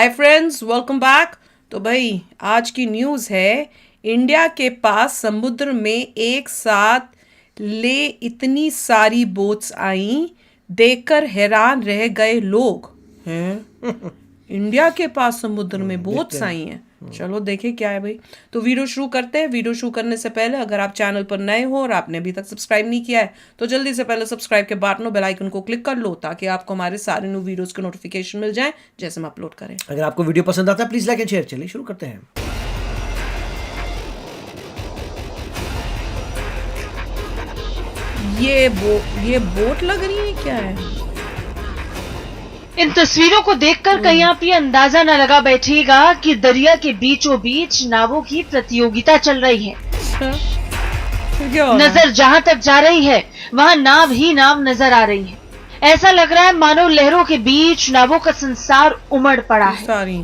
Hi friends, welcome back. तो भाई आज की न्यूज़ है, इंडिया के पास समुद्र में एक साथ ले इतनी सारी बोट्स आई, देखकर हैरान रह गए लोग हैं। इंडिया के पास समुद्र में देखते बोट्स हैं। आई हैं। चलो देखें क्या है भाई। तो वीडियो शुरू करते हैं। वीडियो शुरू करने से पहले अगर आप चैनल पर नए हो और आपने अभी तक सब्सक्राइब नहीं किया है तो जल्दी से पहले सब्सक्राइब के बटन बेल आइकन को क्लिक कर लो ताकि आपको हमारे सारे न्यू वीडियोस के नोटिफिकेशन मिल जाएं जैसे हम अपलोड करें। अगर आपको वीडियो पसंद आता है प्लीज लाइक एंड शेयर। चलिए शुरू करते हैं। ये बोट लग रही है, क्या है? इन तस्वीरों को देखकर कहीं आप ये अंदाजा न लगा बैठिएगा कि दरिया के बीचों बीच नावों की प्रतियोगिता चल रही है। अच्छा, फिर क्या हो रहा है? नजर जहां तक जा रही है वहां नाव ही नाव नजर आ रही है। ऐसा लग रहा है मानो लहरों के बीच नावों का संसार उमड़ पड़ा है। सारी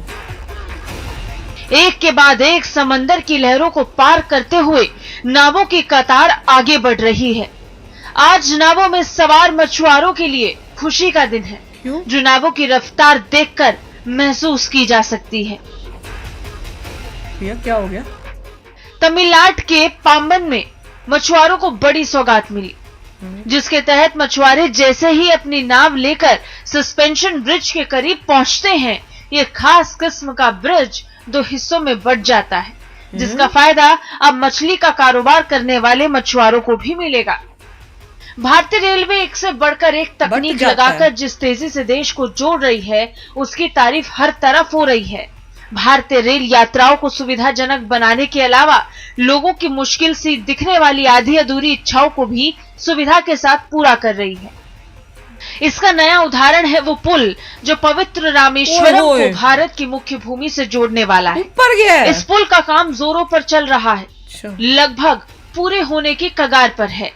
एक के बाद एक समंदर की लहरों को पार करते हुए नावों की कतार आगे बढ़ रही है। आज नावों में सवार मछुआरों के लिए खुशी का दिन है, क्यों? जो नावों की रफ्तार देखकर महसूस की जा सकती है। भैया क्या हो गया? तमिलनाडु के पाम्बन में मछुआरों को बड़ी सौगात मिली, जिसके तहत मछुआरे जैसे ही अपनी नाव लेकर सस्पेंशन ब्रिज के करीब पहुंचते हैं, ये खास किस्म का ब्रिज 2 हिस्सों में बंट जाता है, जिसका फायदा अब मछली का कारोबार करने वाले मछुआरों को भी मिलेगा। भारतीय रेलवे एक से बढ़कर एक तकनीक लगाकर जिस तेजी से देश को जोड़ रही है, उसकी तारीफ हर तरफ हो रही है। भारतीय रेल यात्राओं को सुविधाजनक बनाने के अलावा लोगों की मुश्किल सी दिखने वाली आधी अधूरी इच्छाओं को भी सुविधा के साथ पूरा कर रही है। इसका नया उदाहरण है वो पुल जो पवित्र रामेश्वरम को भारत की मुख्य भूमि से जोड़ने वाला है। ऊपर गया है। इस पुल का काम जोरों पर चल रहा है, अच्छा। लगभग पूरे होने की कगार पर है।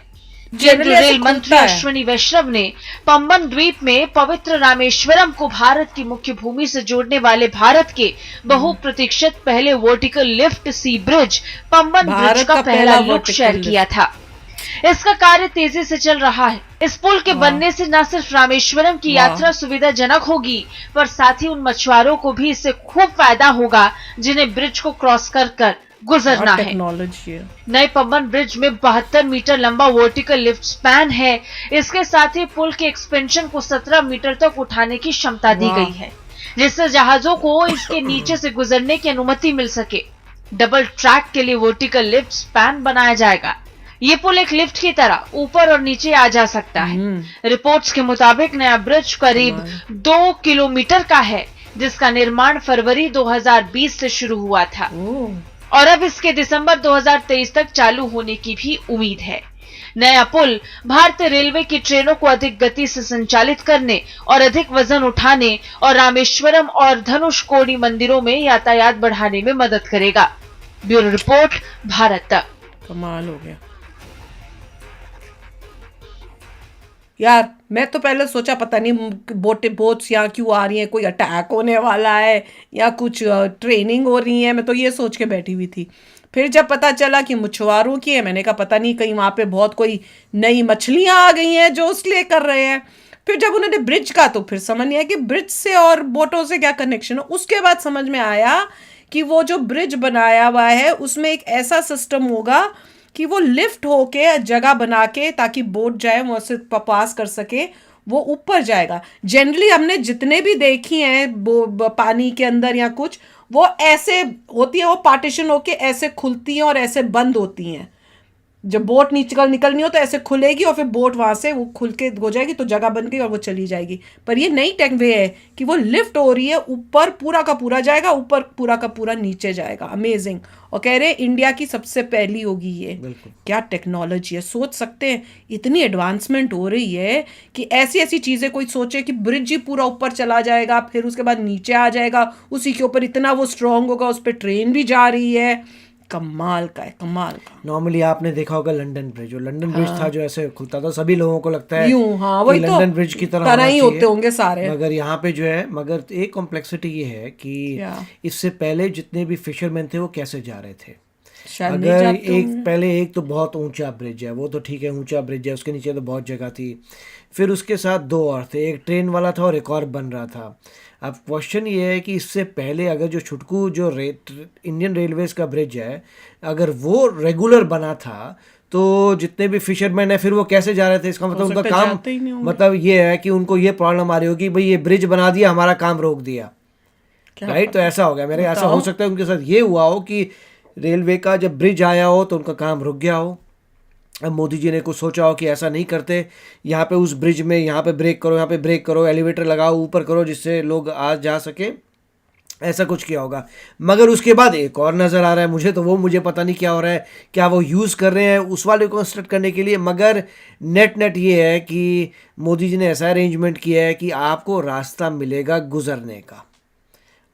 केंद्रीय रेल मंत्री अश्विनी वैष्णव ने पंबन द्वीप में पवित्र रामेश्वरम को भारत की मुख्य भूमि से जोड़ने वाले भारत के बहुप्रतीक्षित पहले वर्टिकल लिफ्ट सी ब्रिज पंबन ब्रिज का पहला लुक शेयर किया था। इसका कार्य तेजी से चल रहा है। इस पुल के बनने से न सिर्फ रामेश्वरम की यात्रा सुविधाजनक होगी, पर साथ ही उन मछुआरों को भी इससे खूब फायदा होगा जिन्हें ब्रिज को क्रॉस कर गुजरना है। नए पंबन ब्रिज में 72 मीटर लंबा वर्टिकल लिफ्ट स्पैन है। इसके साथ ही पुल के एक्सपेंशन को 17 मीटर तक उठाने की क्षमता दी गई है, जिससे जहाजों को इसके नीचे से गुजरने की अनुमति मिल सके। डबल ट्रैक के लिए वर्टिकल लिफ्ट स्पैन बनाया जाएगा। ये पुल एक लिफ्ट की तरह ऊपर और नीचे आ जा सकता है। रिपोर्ट्स के मुताबिक नया ब्रिज करीब 2 किलोमीटर का है, जिसका निर्माण फरवरी 2020 से शुरू हुआ था और अब इसके दिसंबर 2023 तक चालू होने की भी उम्मीद है। नया पुल भारतीय रेलवे की ट्रेनों को अधिक गति से संचालित करने और अधिक वजन उठाने और रामेश्वरम और धनुषकोडी मंदिरों में यातायात बढ़ाने में मदद करेगा। ब्यूरो रिपोर्ट, भारत तक। कमाल हो गया यार। मैं तो पहले सोचा पता नहीं बोट्स यहाँ क्यों आ रही हैं, कोई अटैक होने वाला है या कुछ ट्रेनिंग हो रही है। मैं तो ये सोच के बैठी हुई थी। फिर जब पता चला कि मछुआरों की है, मैंने कहा पता नहीं कहीं वहाँ पे बहुत कोई नई मछलियाँ आ गई हैं जो इसलिए कर रहे हैं। फिर जब उन्होंने ब्रिज का तो फिर समझ नहीं आया कि ब्रिज से और बोटों से क्या कनेक्शन है। उसके बाद समझ में आया कि वो जो ब्रिज बनाया हुआ है उसमें एक ऐसा सिस्टम होगा कि वो लिफ्ट होके जगह बना के ताकि बोट जाए वो से पास कर सके, वो ऊपर जाएगा। जनरली हमने जितने भी देखी हैं पानी के अंदर या कुछ, वो ऐसे होती है, वो पार्टीशन होके ऐसे खुलती हैं और ऐसे बंद होती हैं। जब बोट निकलनी हो तो ऐसे खुलेगी और फिर बोट वहां से वो खुल के हो जाएगी तो जगह बन गई और वो चली जाएगी। पर ये नई टेक वे है कि वो लिफ्ट हो रही है, ऊपर पूरा का पूरा जाएगा, ऊपर पूरा का पूरा नीचे जाएगा। अमेजिंग। और कह रहे इंडिया की सबसे पहली होगी ये। क्या टेक्नोलॉजी है, सोच सकते हैं इतनी एडवांसमेंट हो रही है कि ऐसी ऐसी चीजें कोई सोचे कि ब्रिज ही पूरा ऊपर चला जाएगा, फिर उसके बाद नीचे आ जाएगा, उसी के ऊपर इतना वो स्ट्रांग होगा, उस पर ट्रेन भी जा रही है। कमाल का है, कमाल का। नॉर्मली आपने देखा होगा लंदन ब्रिज, लंदन ब्रिज था जो ऐसे खुलता था, सभी लोगों को लगता है यूं, हाँ, वही लंदन तो ब्रिज की तरह ही होते होंगे सारे। मगर यहाँ पे जो है, मगर एक कॉम्प्लेक्सिटी ये है कि इससे पहले जितने भी फिशरमैन थे वो कैसे जा रहे थे। अगर एक तो बहुत ऊंचा ब्रिज है, वो तो ठीक है, ऊंचा ब्रिज है, उसके नीचे तो बहुत जगह थी। फिर उसके साथ 2 और थे, एक ट्रेन वाला था और एक और बन रहा था। अब क्वेश्चन ये है कि इससे पहले अगर जो छुटकू जो इंडियन रेलवेज का ब्रिज है, अगर वो रेगुलर बना था तो जितने भी फिशरमैन है फिर वो कैसे जा रहे थे? इसका मतलब उनका काम मतलब ये है कि उनको ये प्रॉब्लम आ रही होगी, भाई ये ब्रिज बना दिया, हमारा काम रोक दिया, राइट? तो ऐसा हो गया मेरे, ऐसा हो सकता है उनके साथ ये हुआ हो कि रेलवे का जब ब्रिज आया हो तो उनका काम रुक गया हो। अब मोदी जी ने कुछ सोचा हो कि ऐसा नहीं करते, यहाँ पे उस ब्रिज में यहाँ पे ब्रेक करो, यहाँ पे ब्रेक करो, एलिवेटर लगाओ, ऊपर करो जिससे लोग आ जा सके, ऐसा कुछ किया होगा। मगर उसके बाद एक और नज़र आ रहा है मुझे, तो वो मुझे पता नहीं क्या हो रहा है, क्या वो यूज़ कर रहे हैं उस वाले को कंस्ट्रक्ट करने के लिए। मगर नेट ये है कि मोदी जी ने ऐसा अरेंजमेंट किया है कि आपको रास्ता मिलेगा गुजरने का,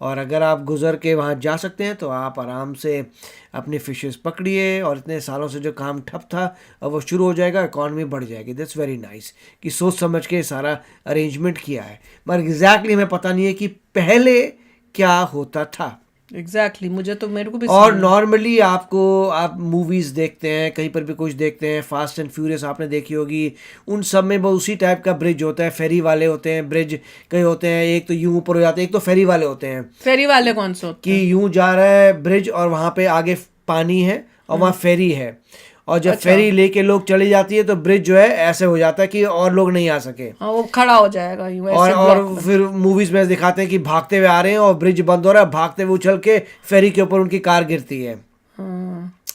और अगर आप गुजर के वहाँ जा सकते हैं तो आप आराम से अपनी फिशेस पकड़िए, और इतने सालों से जो काम ठप था अब वो शुरू हो जाएगा, इकॉनमी बढ़ जाएगी। दैट्स वेरी नाइस कि सोच समझ के सारा अरेंजमेंट किया है। मगर एग्जैक्टली हमें पता नहीं है कि पहले क्या होता था। एग्जैक्टली मुझे तो मेरे को भी। और नॉर्मली आप मूवीज़ देखते हैं, कहीं पर भी कुछ देखते हैं, फास्ट एंड फ्यूरियस आपने देखी होगी, उन सब में वो उसी टाइप का ब्रिज होता है, फेरी वाले होते हैं ब्रिज, कई होते हैं एक तो यूं ऊपर हो जाते हैं, एक तो फेरी वाले होते हैं। फेरी वाले कौन से होते हैं? कि यूं जा रहा है ब्रिज और वहाँ पे आगे पानी है और वहाँ फेरी है, और जब फेरी लेके लोग चली जाती है तो ब्रिज जो है ऐसे हो जाता है कि और लोग नहीं आ सके। हाँ, वो खड़ा हो जाएगा यूं ऐसे और फिर मूवीज में दिखाते हैं कि भागते हुए आ रहे हैं और ब्रिज बंद हो रहा है, भागते हुए उछल के फेरी के ऊपर उनकी कार गिरती है।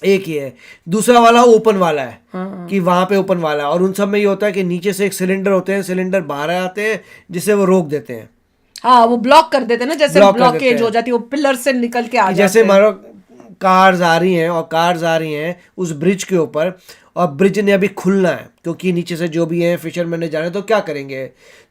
एक ही है। दूसरा वाला ओपन वाला है, कि वहां पे ओपन वाला है, और उन सब में ये होता है कि नीचे से एक सिलेंडर होते हैं, सिलेंडर बाहर आते हैं जिससे वो रोक देते हैं। हाँ, वो ब्लॉक कर देते हैं ना, जैसे ब्लॉकेज हो जाती है, वो पिलर से निकल के आ जाते हैं। जैसे मानो कार्स आ रही हैं उस ब्रिज के ऊपर, और ब्रिज ने अभी खुलना है क्योंकि नीचे से जो भी है फिशरमैन ने जाने, तो क्या करेंगे?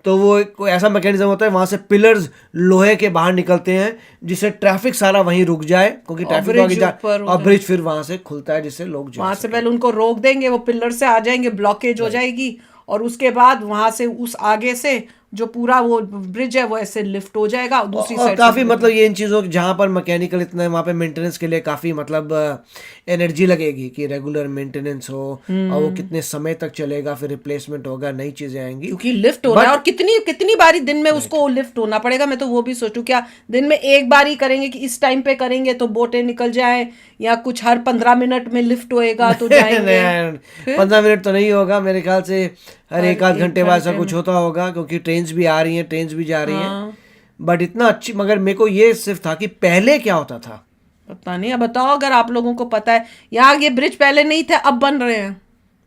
तो वो कोई ऐसा मैकेनिज्म होता है, वहां से पिलर्स लोहे के बाहर निकलते हैं जिससे ट्रैफिक सारा वहीं रुक जाए, क्योंकि ट्रैफिक आगे जाए, और ब्रिज फिर वहां से खुलता है जिससे लोग वहां से पहले उनको रोक देंगे, वो पिलर से आ जाएंगे, ब्लॉकेज हो जाएगी, और उसके बाद वहां से उस आगे से जो पूरा वो ब्रिज है वो ऐसे लिफ्ट हो जाएगा और दूसरी साइड काफी मतलब ये इन चीज़ों जहाँ पर मैकेनिकल इतना है वहाँ पे मेंटेनेंस के लिए काफ़ी मतलब एनर्जी लगेगी कि रेगुलर मेंटेनेंस हो, और वो कितने समय तक चलेगा, फिर रिप्लेसमेंट होगा, नई चीज़ें आएंगी, क्योंकि लिफ्ट होना है, और कितनी बारी दिन में उसको लिफ्ट होना पड़ेगा। मैं तो वो भी सोचूं क्या दिन में एक बार ही करेंगे कि इस टाइम पे करेंगे तो बोटें निकल जाए, या कुछ हर 15 मिनट में लिफ्ट होएगा तो जाएंगे। 15 मिनट तो नहीं होगा मेरे ख्याल से, हर एक आध घंटे बाद ऐसा कुछ होता होगा, क्योंकि ट्रेन्स भी आ रही हैं, ट्रेन्स भी जा रही हैं। बट इतना अच्छी, मगर मेरे को ये सिर्फ था कि पहले क्या होता था पता नहीं। अब बताओ अगर आप लोगों को पता है, यहाँ ये ब्रिज पहले नहीं थे, अब बन रहे हैं।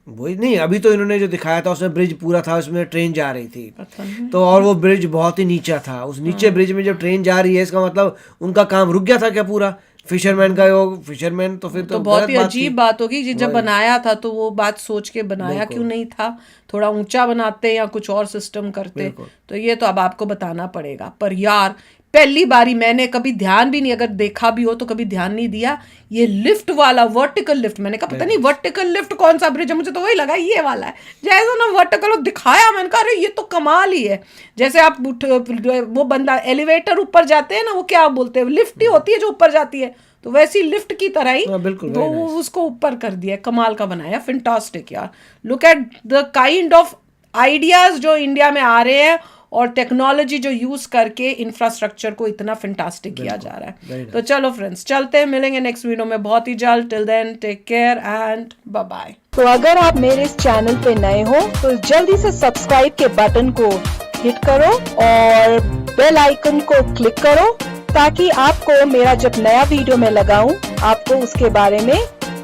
वही नहीं, अभी तो इन्होंने जो दिखाया था उसमें ब्रिज पूरा था, उसमें ट्रेन जा रही थी, तो और वो ब्रिज बहुत ही नीचा था। उस नीचे ब्रिज में जब ट्रेन जा रही है, इसका मतलब उनका काम रुक गया था क्या पूरा? फिशरमैन का फिशरमैन तो फिर तो बहुत ही अजीब बात होगी। जब बनाया था तो वो बात सोच के बनाया क्यों नहीं था? थोड़ा ऊंचा बनाते या कुछ और सिस्टम करते। तो ये तो अब आपको बताना पड़ेगा। पर यार पहली बारी मैंने कभी ध्यान भी नहीं, अगर देखा भी हो तो कभी ध्यान नहीं दिया, ये लिफ्ट वाला वर्टिकल लिफ्ट। मैंने कहा पता नहीं वर्टिकल लिफ्ट कौन सा ब्रिज है, मुझे तो वही लगा ये वाला है। जैसा ना वर्टिकल दिखाया, मैंने कहा अरे ये तो कमाल ही है। जैसे आप वो बंदा एलिवेटर ऊपर जाते हैं ना, वो क्या बोलते हैं, लिफ्ट ही होती है जो ऊपर जाती है, तो वैसी लिफ्ट की तरह ही वो उसको ऊपर कर दिया, कमाल का बनाया। फैंटास्टिक यार। Look at the kind of ideas जो इंडिया में आ रहे हैं, और टेक्नोलॉजी जो यूज करके इंफ्रास्ट्रक्चर को इतना फैंटास्टिक किया जा रहा है। तो चलो फ्रेंड्स, चलते हैं, मिलेंगे नेक्स्ट वीडियो में बहुत ही जल्द। Till then take care and bye bye. तो अगर आप मेरे इस चैनल पे नए हो तो जल्दी से सब्सक्राइब के बटन को हिट करो और बेल आइकन को क्लिक करो, ताकि आपको मेरा जब नया वीडियो मैं लगाऊं आपको उसके बारे में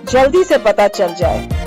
जल्दी से पता चल जाए।